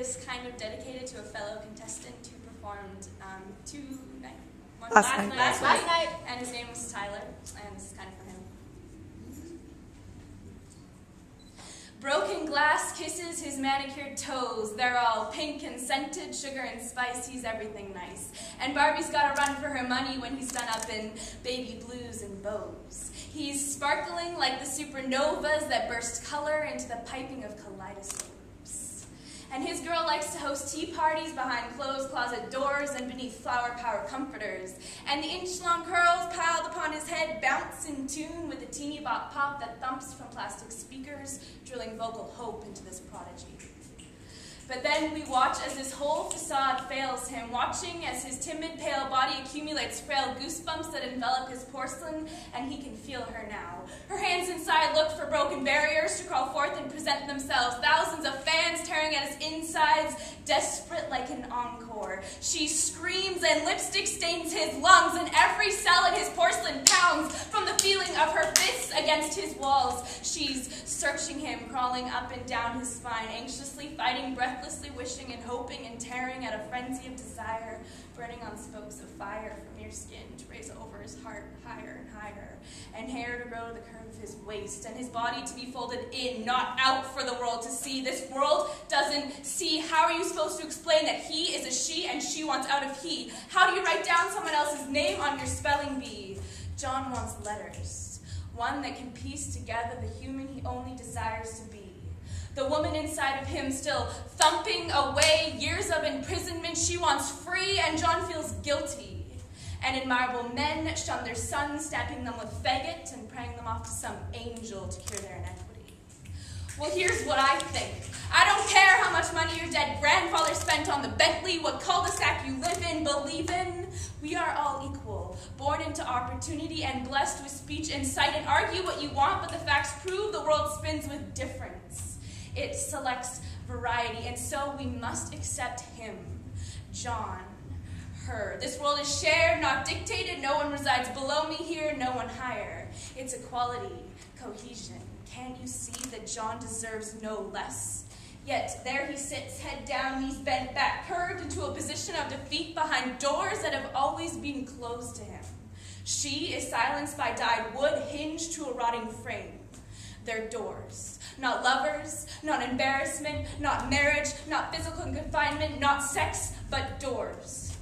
is kind of dedicated to a fellow contestant who performed last night, and his name was Tyler, and this is kind of for him. Broken glass kisses his manicured toes. They're all pink and scented, sugar and spice. He's everything nice. And Barbie's gotta run for her money when he's done up in baby blues and bows. He's sparkling like the supernovas that burst color into the piping of kaleidoscopes. And his girl likes to host tea parties behind closed closet doors and beneath flower power comforters. And the inch-long curls piled upon his head bounce in tune with the teeny bop pop that thumps from plastic speakers, drilling vocal hope into this prodigy. But then we watch as this whole facade fails him, watching as his timid, pale body accumulates frail goosebumps that envelop his porcelain, and he can feel her now. Her hands inside look for broken barriers to crawl forth and present themselves, thousands of fans tearing at his insides, desperate like an encore. She screams and lipstick stains his lungs, and every cell in his porcelain pounds from the feeling of her fists against his walls. She's searching him, crawling up and down his spine, anxiously fighting, breathlessly wishing and hoping and tearing at a frenzy of desire, burning on spokes of fire from your skin to raise over his heart higher and higher, and hair to grow to the curve of his waist, and his body to be folded in, not out for the world to see. This world doesn't see. How are you supposed to explain that he is a she and she wants out of he? How do you write down someone else's name on your spelling bee? John wants letters, one that can piece together the human he only desires to be. The woman inside of him still thumping away years of imprisonment. She wants free, and John feels guilty. And admirable men shun their sons, stamping them with faggot and praying them off to some angel to cure their inequity. Well, here's what I think. I don't care how much money your dead grandfather spent on the Bentley, what cul-de-sac you live in, believe in. We are all equal, born into opportunity and blessed with speech and sight, and argue what you want, but the facts prove the world spins with difference. It selects variety, and so we must accept him, John, her. This world is shared, not dictated. No one resides below me here, no one higher. It's equality, cohesion. Can't you see that John deserves no less? Yet there he sits, head down, knees bent back, curved into a position of defeat behind doors that have always been closed to him. She is silenced by dyed wood, hinged to a rotting frame. They're doors. Not lovers, not embarrassment, not marriage, not physical confinement, not sex, but doors.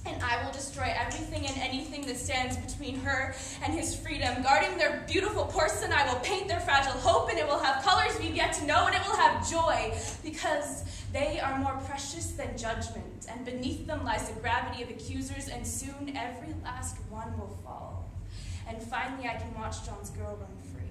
And I will destroy everything and anything that stands between her and his freedom. Guarding their beautiful porcelain, I will paint their fragile hope, and it will have colors we've yet to know, and it will have joy, because they are more precious than judgment, and beneath them lies the gravity of accusers, and soon every last one will fall. And finally I can watch John's girl run free.